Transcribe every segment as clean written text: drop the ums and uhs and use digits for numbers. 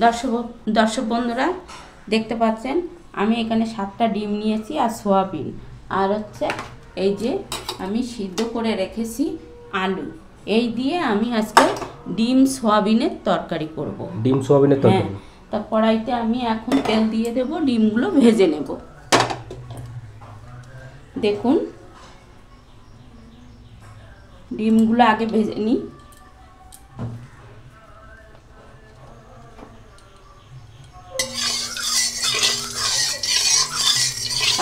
দর্শক দর্শক বন্ধুরা দেখতে পাচ্ছেন আমি এখানে 7টা ডিম নিয়েছি আর সোয়াবিন আর হচ্ছে এই যে আমি সিদ্ধ করে রেখেছি আলু। এই দিয়ে আমি আজকে ডিম সোয়াবিনের তরকারি করব। ডিম সোয়াবিনের তরকারি। তা কড়াইতে আমি এখন তেল দিয়ে দেব, ডিমগুলো ভেজে নেব। দেখুন ডিমগুলো আগে ভেজে নিই।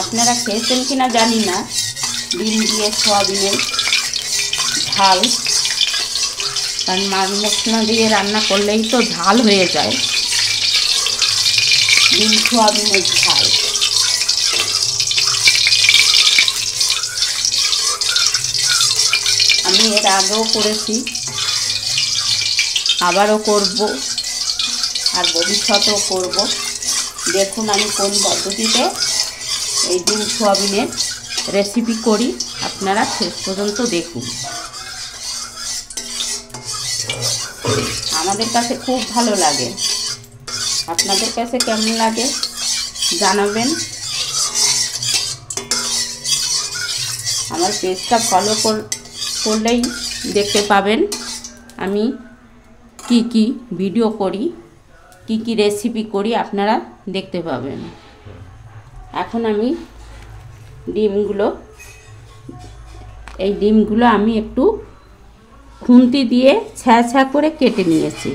আপনারা খেয়েছেন কিনা জানি না ডিম দিয়ে সোয়াবিনের ঝাল, কারণ মাছ মশলা দিয়ে রান্না করলেই তো ঝাল হয়ে যায়। ডিম সোয়াবিনের ঝাল আমি এর আগেও করেছি, আবারও করব আর ভবিষ্যতেও করব। দেখুন আমি কোন পদ্ধতিতে এই ডিম সোয়াবিনের রেসিপি করি, আপনারা শেষ পর্যন্ত দেখুন। আমাদের কাছে খুব ভালো লাগে, আপনাদের কাছে কেমন লাগে জানাবেন। আমার পেজটা ফলো করলেই দেখতে পাবেন আমি কি কি ভিডিও করি, কি কি রেসিপি করি, আপনারা দেখতে পাবেন। এখন আমি এই ডিমগুলো আমি একটু খুন্তি দিয়ে ছ্যাঁচা করে কেটে নিয়েছি,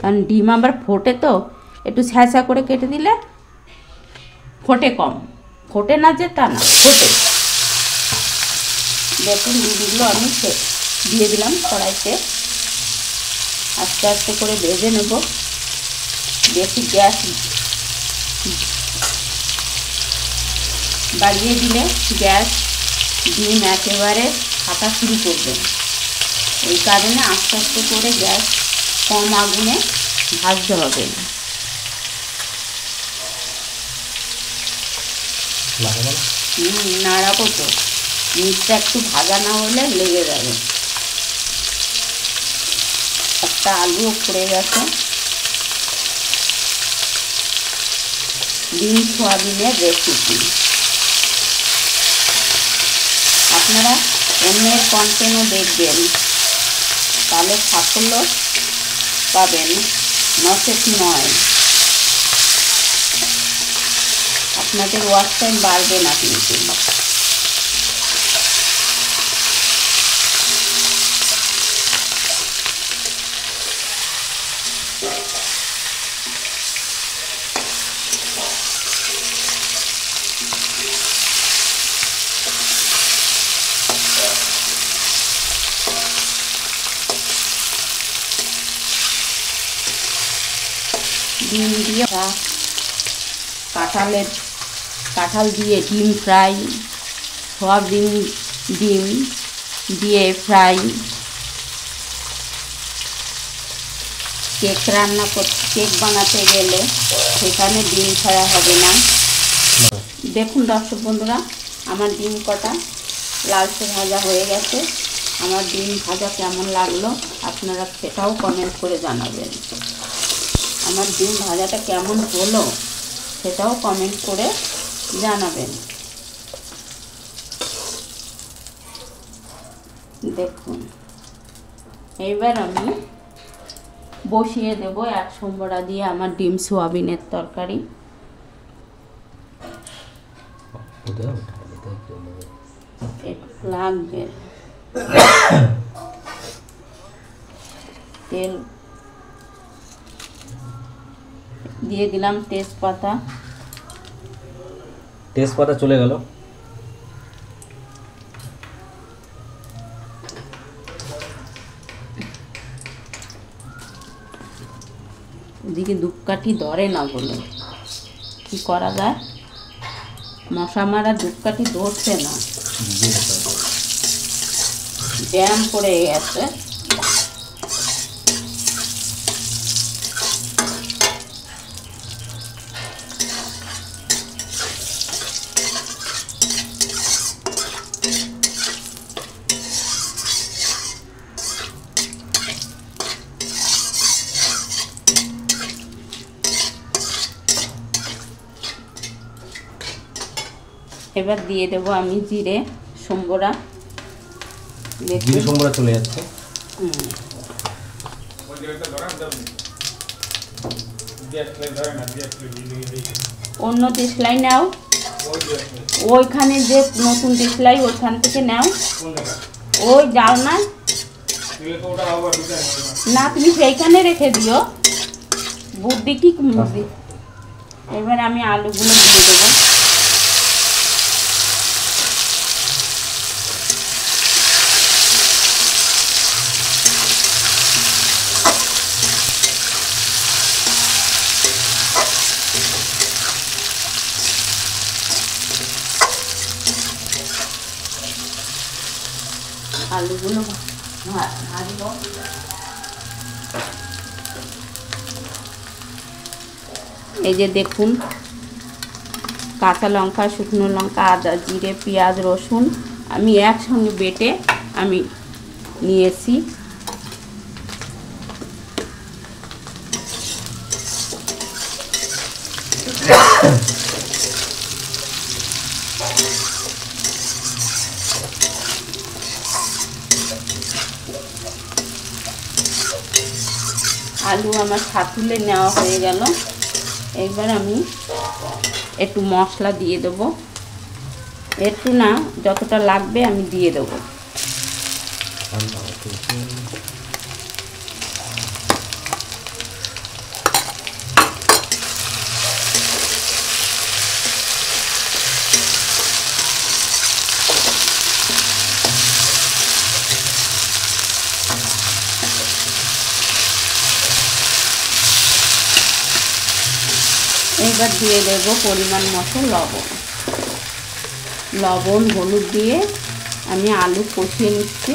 কারণ ডিম আবার ফোটে, তো একটু ছ্যাঁচা করে কেটে দিলে ফোটে কম, ফোটে না যে তা না, ফোটে। দেখুন ডিমগুলো আমি দিয়ে দিলাম কড়াইতে, আস্তে আস্তে করে ভেজে নেব। বেশি গ্যাস বাড়িয়ে দিলে গ্যাস ডিম একেবারে ফাটা শুরু করবে। এই কারণে আস্তে আস্তে করে গ্যাস কম আগুনে ভাজতে হবে। নাড়াবো তো, নিচটা একটু ভাজা না হলে লেগে যাবে। একটা আলুও পড়ে গেছে। ডিম সোয়াবিনের রেসিপি আপনারা অন্যের কন্টেন্টও দেখবেন, তাহলে সাফল্য পাবেন, নচেত নয়। আপনাদের ওয়াচ টাইম বাড়বে না কিন্তু। ডিম দিয়ে কাঁঠাল দিয়ে ডিম ফ্রাই, সয়াবিন ডিম দিয়ে ফ্রাই, কেক বানাতে গেলে সেখানে ডিম ছাড়া হবে না। দেখুন দর্শক বন্ধুরা আমার ডিম কটা লালচে ভাজা হয়ে গেছে। আমার ডিম ভাজা কেমন লাগলো আপনারা সেটাও কমেন্ট করে জানাবেন। আমার ডিম ভাজাটা কেমন হলো সেটাও কমেন্ট করে জানাবেন। দেখুন এইবার আমি বসিয়ে দেব 1 সম্বরা দিয়ে আমার ডিম সোয়াবিনের তরকারি। একটু লাগবে তেল দিয়ে দিলাম, তেজপাতা চলে গেল। এদিকে ধূপকাঠি ধরে না বলে কি করা যায়, মশা মারা ধূপকাঠি ধরছে না, জ্যাম পড়ে গেছে। এবার দিয়ে দেবো আমি জিরে সম্বরা। জিরে সম্বরা চলে যাচ্ছে। অন্য দেশলাই নাও, ওইখানে যে নতুন দেশলাই ওইখান থেকে নাও। ওই যাও না, না তুমি সেইখানে রেখে দিও। বুদ্ধি কি বুদ্ধি। এবার আমি আলুগুলো দিয়ে দেবো। আলুগুলো ভাজবো। এই যে দেখুন, কাঁচা লঙ্কা, শুকনো লঙ্কা, আদা, জিরে, পেঁয়াজ, রসুন আমি একসঙ্গে বেটে আমি নিয়েছি। আলু আমার ছাতুলে নেওয়া হয়ে গেল। এবার আমি একটু মশলা দিয়ে দেবো, একটু না যতটা লাগবে আমি দিয়ে দেবো। এবার দিয়ে দেব পরিমাণ মতো লবণ। লবণ হলুদ দিয়ে আমি আলু কষিয়ে নিচ্ছি।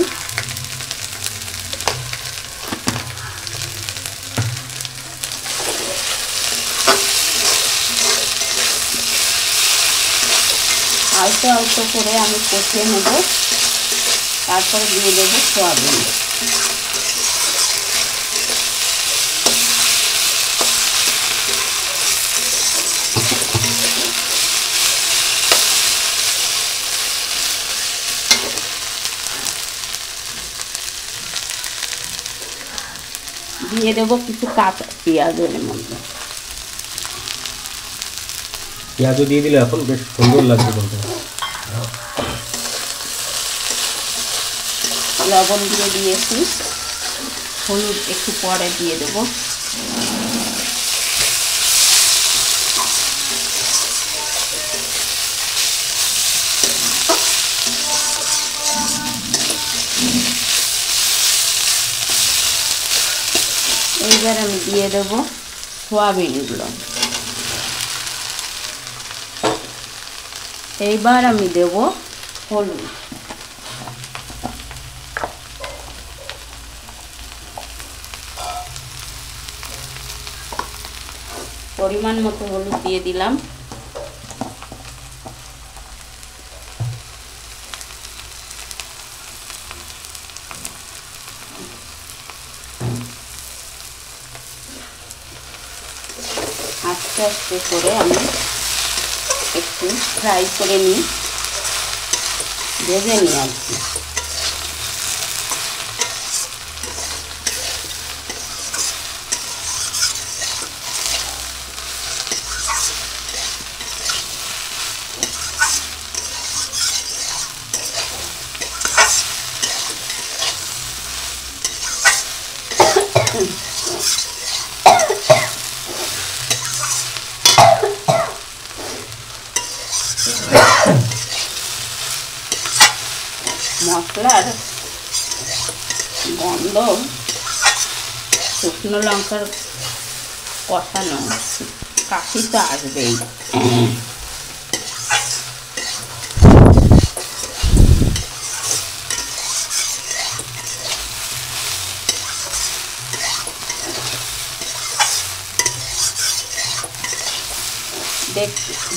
অল্প অল্প করে আমি কষিয়ে নেব, তারপরে দিয়ে দেবো সয়াবিন। দিয়ে দেবো কিছু কাঁচা পেঁয়াজ এর মধ্যে। পেঁয়াজও দিয়ে দিলে এখন বেশ সুন্দর লাগছে বলতে। লবণ দিয়ে দিয়েছি, হলুদ একটু পরে দিয়ে দেবো। এইবার আমি দিয়ে দেবো সয়াবিনগুলো। এইবার আমি দেব হলুদ। পরিমাণ মতো হলুদ দিয়ে দিলাম। আস্তে আস্তে করে আমি একটু ফ্রাই করে নিই, ভেজে নিই আর কি। মশলার গন্ধ, শুকনো লঙ্কার কষানো, কাশি তো আসবেই।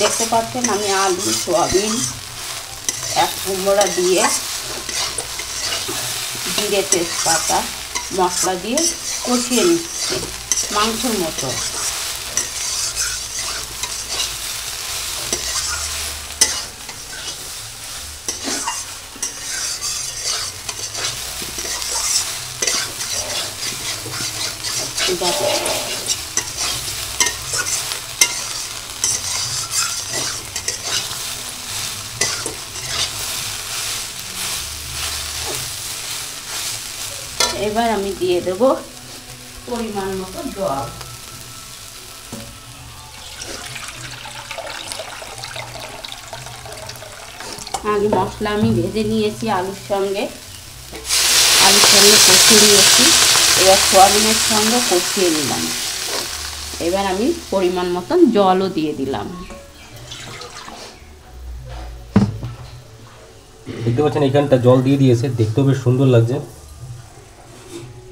দেখতে পাচ্ছেন আমি আলু, সয়াবিন, এক কুমড়া দিয়ে জিরে, তেজপাতা, মশলা দিয়ে কষিয়ে নিচ্ছি মাংসের মতো। এবার আমি দিয়ে দেব পরিমাণ মতো জল। আগে মশলা আমি ভেজে নিয়েছি আলুর সঙ্গে কষিয়ে নিয়েছি। এবার সোয়াবিনের সঙ্গে কষিয়ে নিলাম। এবার আমি পরিমাণ মতন জলও দিয়ে দিলাম। দেখতে পাচ্ছেন এখানটা জল দিয়ে দিয়েছে, দেখতেও বেশ সুন্দর লাগছে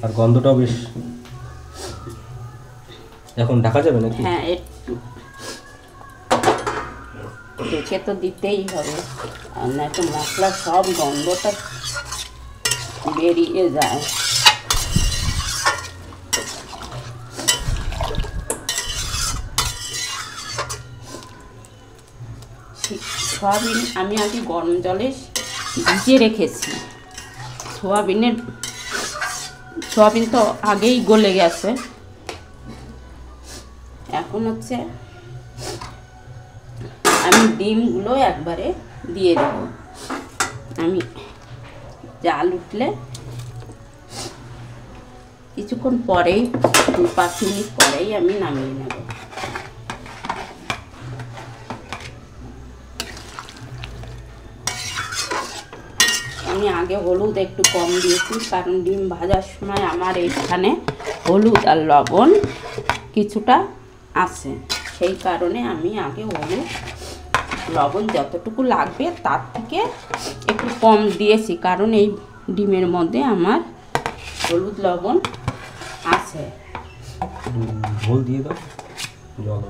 আর গন্ধটাও বেশ। এখন ঢাকা যাবে নাকি? হ্যাঁ, একটু ঢেকে তো দিতেই হবে, আর না তো মশলার সব গন্ধটা বেরিয়ে যায়। সোয়াবিন আমি আগে গরম জলে ভিজিয়ে রেখেছি। সোয়াবিন তো আগেই গলে গেছে। এখন হচ্ছে আমি ডিমগুলো একবারে দিয়ে দেব। আমি জাল উঠলে কিছুক্ষণ পরেই 2-5 মিনিট পরেই আমি নামিয়ে নেব। আমি আগে হলুদ একটু কম দিয়েছি, কারণ ডিম ভাজার সময় আমার এখানে হলুদ আর লবণ কিছুটা আছে, সেই কারণে আমি আগে হলুদ লবণ যতটুকু লাগবে তার থেকে একটু কম দিয়েছি, কারণ এই ডিমের মধ্যে আমার হলুদ লবণ আছে। ঝোল দিয়ে দাও, জল।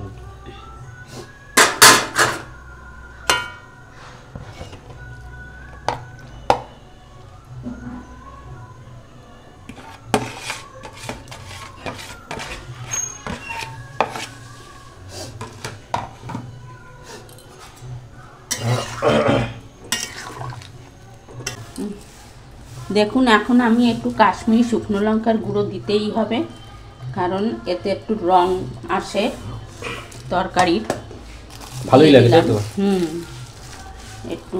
দেখুন, এখন আমি একটু কাশ্মীরি শুকনো লঙ্কার গুঁড়ো দিতেই হবে, কারণ এতে একটু রং আসে তরকারির। ভালোই লাগে তাই তো? একটু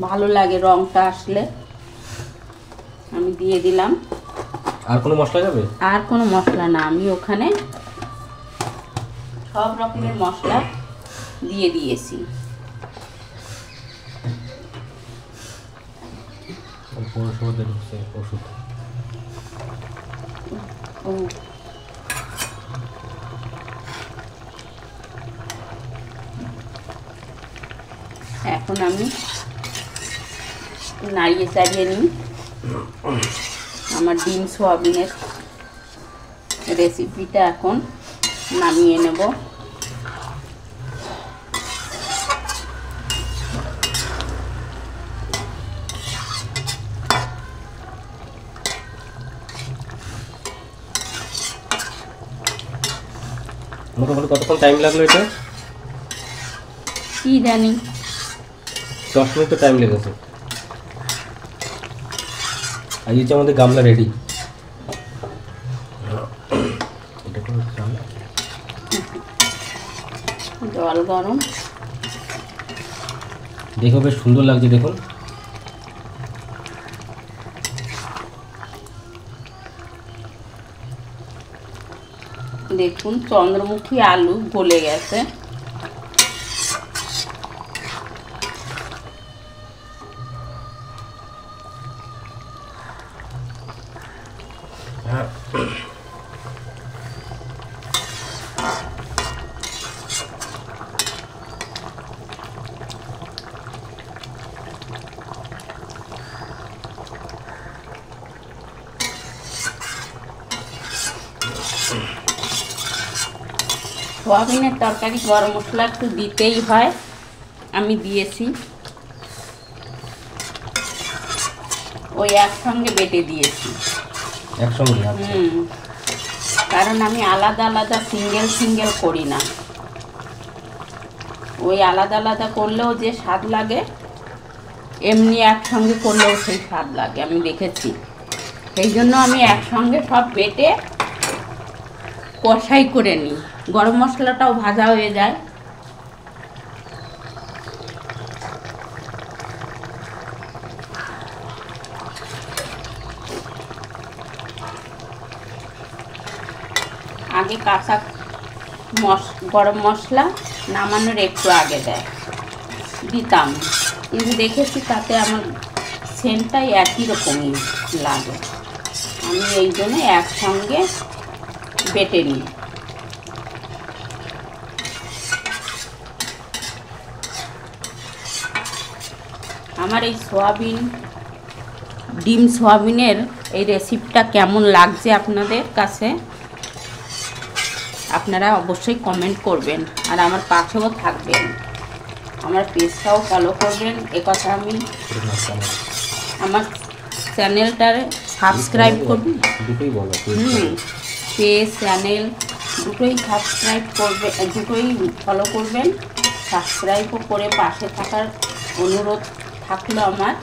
ভালো লাগে রংটা আসলে। আমি দিয়ে দিলাম। আর কোনো মশলা যাবে? আর কোনো মশলা না, আমি ওখানে সব রকমের মশলা দিয়ে দিয়েছি। এখন আমি নাড়িয়ে চাড়িয়ে নিই। আমার ডিম সোয়াবিনের রেসিপিটা এখন নামিয়ে নেব। মোটামুটি কতক্ষণ টাইম লাগলো এটা? কি জানি, 10 মিনিট তো টাইম লেগেছে। আর এই যে আমাদের গামলা রেডি। জল গরম, দেখো বেশ সুন্দর লাগছে। দেখুন দেখুন চন্দ্রমুখী আলু গলে গেছে। সোয়াবিনের তরকারি গরম মশলা একটু দিতেই হয়, আমি দিয়েছি। ওই একসঙ্গে বেটে দিয়েছি একসঙ্গে। কারণ আমি আলাদা আলাদা সিঙ্গেল করি না। ওই আলাদা আলাদা করলেও যে স্বাদ লাগে, এমনি একসঙ্গে করলেও সেই স্বাদ লাগে, আমি দেখেছি। সেই জন্য আমি একসঙ্গে সব বেটে কষাই করে নিই, গরম মশলাটাও ভাজা হয়ে যায়। আগে কাঁচা গরম মশলা নামানোর একটু আগে দিতাম, কিন্তু দেখেছি তাতে আমার সেন্টটাই একই রকমই লাগে। আমি এই জন্য একসঙ্গে বেটে নিই। আমার এই ডিম সয়াবিনের এই রেসিপিটা কেমন লাগছে আপনাদের কাছে, আপনারা অবশ্যই কমেন্ট করবেন, আর আমার পাশেও থাকবেন, আমার পেজটাও ফলো করবেন। একথা আমি আমার চ্যানেলটার সাবস্ক্রাইব করবেন, পেজ চ্যানেল দুটোই সাবস্ক্রাইব করবে, দুটোই ফলো করবেন, সাবস্ক্রাইবও করে পাশে থাকার অনুরোধ থাকলো আমার।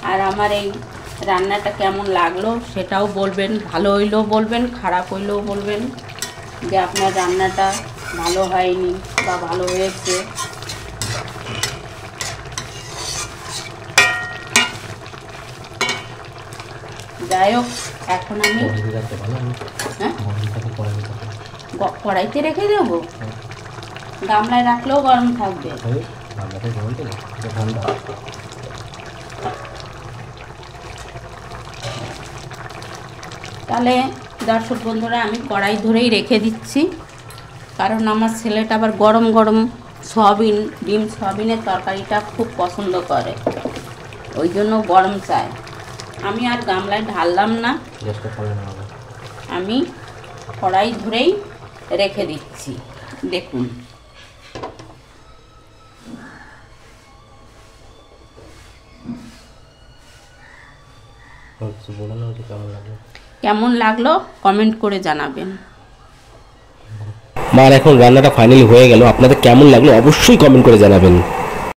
আর আমার এই রান্নাটা কেমন লাগলো সেটাও বলবেন, ভালো হইলেও বলবেন, খারাপ হইলেও বলবেন যে আপনার রান্নাটা ভালো হয়নি বা ভালো হয়েছে। যাই হোক, এখন আমি কড়াইতে রেখে দেবো, গামলায় রাখলেও গরম থাকবে। তাহলে দর্শক বন্ধুরা, আমি কড়াই ধরেই রেখে দিচ্ছি, কারণ আমার ছেলেটা আবার গরম গরম ডিম সয়াবিনের তরকারিটা খুব পছন্দ করে, ওই জন্য গরম চায়। আমি আর গামলায় ঢাললাম না, আমি কড়াই ধরেই রেখে দিচ্ছি। দেখুন কেমন লাগলো কমেন্ট করে জানাবেন। মার এখন রান্নাটা ফাইনালি হয়ে গেল, আপনাদের কেমন লাগলো অবশ্যই কমেন্ট করে জানাবেন।